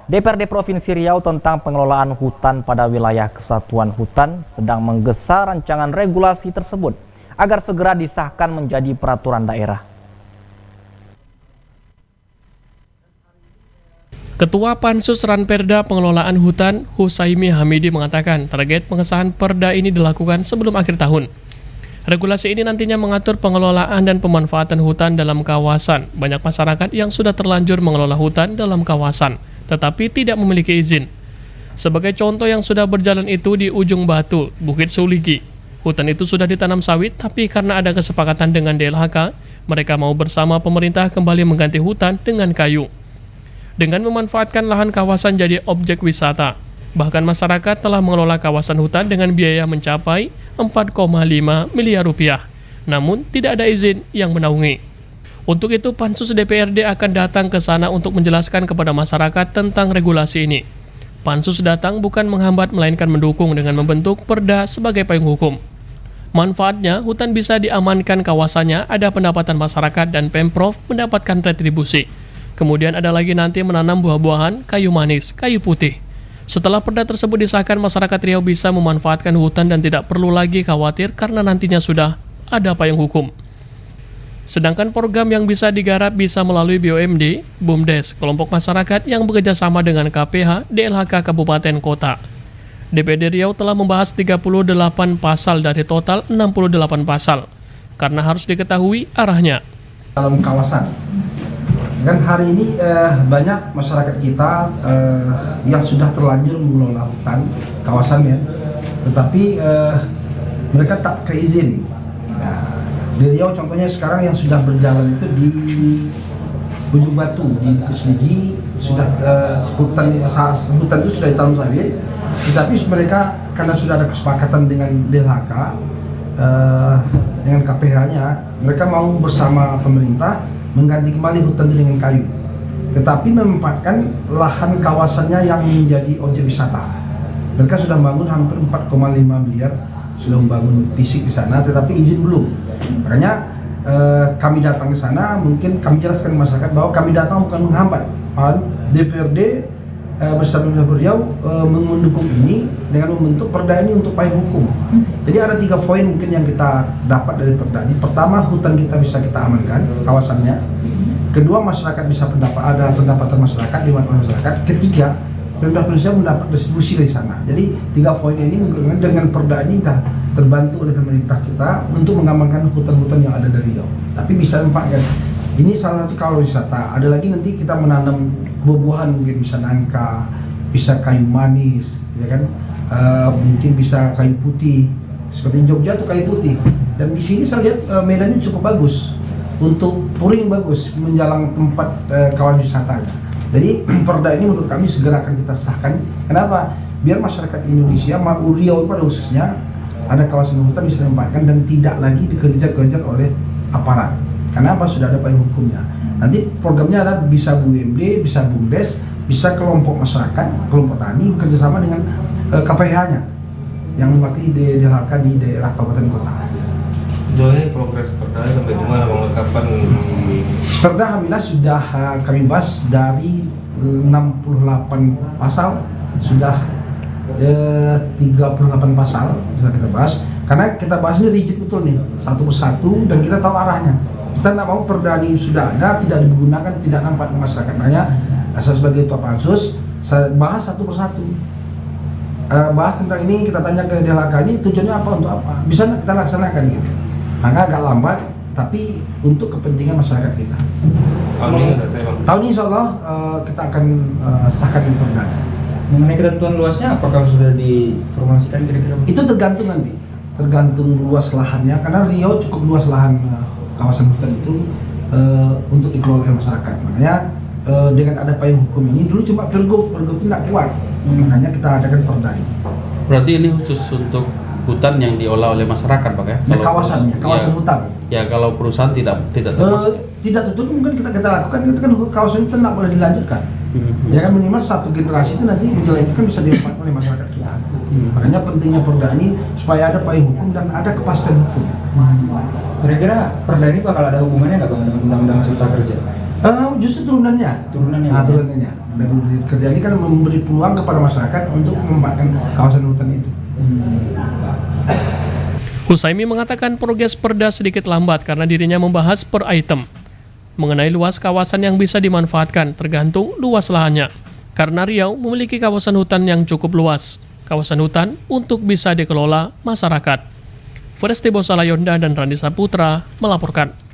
DPRD Provinsi Riau tentang pengelolaan hutan pada wilayah Kesatuan Hutan sedang menggesa rancangan regulasi tersebut agar segera disahkan menjadi peraturan daerah. Ketua Pansus Ranperda Pengelolaan Hutan, Husaimi Hamidi mengatakan target pengesahan perda ini dilakukan sebelum akhir tahun. Regulasi ini nantinya mengatur pengelolaan dan pemanfaatan hutan dalam kawasan. Banyak masyarakat yang sudah terlanjur mengelola hutan dalam kawasan, tetapi tidak memiliki izin. Sebagai contoh yang sudah berjalan itu di Ujung Batu, Bukit Suligi. Hutan itu sudah ditanam sawit, tapi karena ada kesepakatan dengan DLHK, mereka mau bersama pemerintah kembali mengganti hutan dengan kayu. Dengan memanfaatkan lahan kawasan jadi objek wisata. Bahkan masyarakat telah mengelola kawasan hutan dengan biaya mencapai 4,5 miliar rupiah. Namun tidak ada izin yang menaungi. Untuk itu Pansus DPRD akan datang ke sana untuk menjelaskan kepada masyarakat tentang regulasi ini. Pansus datang bukan menghambat melainkan mendukung dengan membentuk perda sebagai payung hukum. Manfaatnya, hutan bisa diamankan kawasannya, ada pendapatan masyarakat dan Pemprov mendapatkan retribusi. Kemudian ada lagi nanti menanam buah-buahan, kayu manis, kayu putih. Setelah perda tersebut disahkan, masyarakat Riau bisa memanfaatkan hutan dan tidak perlu lagi khawatir karena nantinya sudah ada payung hukum. Sedangkan program yang bisa digarap bisa melalui BUMD, BUMDes, kelompok masyarakat yang bekerja sama dengan KPH, DLHK Kabupaten Kota. DPD Riau telah membahas 38 pasal dari total 68 pasal, karena harus diketahui arahnya. Dalam kawasan, kan hari ini banyak masyarakat kita yang sudah terlanjur mengelola hutan kawasannya, tetapi mereka tak keizin. Di Riau contohnya sekarang yang sudah berjalan itu di Ujung Batu, di Bukit Suligi, sudah hutan itu sudah ditanam sawit, tetapi mereka karena sudah ada kesepakatan dengan DLHK, dengan KPH-nya, mereka mau bersama pemerintah mengganti kembali hutan itu dengan kayu, tetapi memanfaatkan lahan kawasannya yang menjadi objek wisata. Mereka sudah membangun hampir 4,5 miliar, sudah membangun fisik di sana, tetapi izin belum. Makanya kami datang ke sana, mungkin kami jelaskan ke masyarakat bahwa kami datang bukan menghambat. DPRD bersama DPR Riau mendukung ini dengan membentuk perda ini untuk payung hukum. Jadi ada 3 poin mungkin yang kita dapat dari perda ini. Pertama, hutan kita bisa kita amankan kawasannya. Kedua, masyarakat bisa ada pendapatan masyarakat di mana masyarakat. Ketiga, Pemda Indonesia mendapat distribusi dari sana. Jadi 3 poin ini dengan perda ini sudah terbantu oleh pemerintah kita untuk mengamankan hutan-hutan yang ada dari Riau. Tapi bisaempatkan. Ini salah satu kalau wisata. Ada lagi nanti kita menanam buah-buahan, mungkin bisa nangka, bisa kayu manis, ya kan? Mungkin bisa kayu putih. Seperti Jogja tuh kayu putih. Dan di sini saya lihat medannya cukup bagus untuk touring, bagus menjalang tempat kawasan wisatanya. Jadi perda ini menurut kami segera akan kita sahkan. Kenapa? Biar masyarakat Indonesia, Riau pada khususnya, ada kawasan hutan bisa dimanfaatkan dan tidak lagi dikejar-kejar oleh aparat. Kenapa? Sudah ada payung hukumnya. Nanti programnya ada bisa BUMD, bisa BUMDes, bisa kelompok masyarakat, kelompok tani bekerja sama dengan KPH-nya yang mewakili DLHK di daerah kabupaten kota. Sejauh ini progres perda sampai di mana Bang? Kapan Perda alhamdulillah sudah kami bahas dari 68 pasal, sudah 38 pasal sudah kita bahas. Karena kita bahas ini rigid betul nih, satu persatu, dan kita tahu arahnya. Kita tidak mau perda ini sudah ada, tidak digunakan, tidak nampak di masyarakat. Makanya saya sebagai Ketua Pansus, saya bahas satu persatu. Bahas tentang ini, kita tanya ke DLHK ini tujuannya apa, untuk apa. Bisa kita laksanakan gitu. Maka agak lambat, tapi untuk kepentingan masyarakat kita. tahun ini ada saya Bang? Tahun ini insya Allah kita akan sahkan perda. Mengenai ketentuan luasnya, apakah sudah diformulasikan kira-kira? Itu tergantung nanti, tergantung luas lahannya, karena Riau cukup luas lahan kawasan hutan itu untuk dikelola oleh masyarakat. Makanya dengan ada payung hukum ini, dulu cuma pergub itu tidak kuat, makanya kita adakan perda ini. Berarti ini khusus untuk hutan yang diolah oleh masyarakat, Pak ya? Ya, kawasannya, kawasan hutan. Ya, kalau perusahaan tidak termasuk. Tidak tertutup, mungkin kita lakukan, itu kan kawasan itu tidak boleh dilanjutkan. Ya kan, minimal satu generasi itu nanti dilanjutkan bisa dimanfaatkan oleh masyarakat kita. Makanya pentingnya perda ini supaya ada payung hukum dan ada kepastian hukum. Kira-kira perda ini bakal ada hubungannya nggak Bang dengan Undang-Undang Cipta Kerja? Justru turunannya. Turunannya. Turunannya. dari kerja ini kan memberi peluang kepada masyarakat untuk memanfaatkan kawasan hutan itu. Husaimi mengatakan progres perda sedikit lambat karena dirinya membahas per item. Mengenai luas kawasan yang bisa dimanfaatkan tergantung luas lahannya. Karena Riau memiliki kawasan hutan yang cukup luas. Kawasan hutan untuk bisa dikelola masyarakat. Foresti Bosalayonda dan Randi Saputra melaporkan.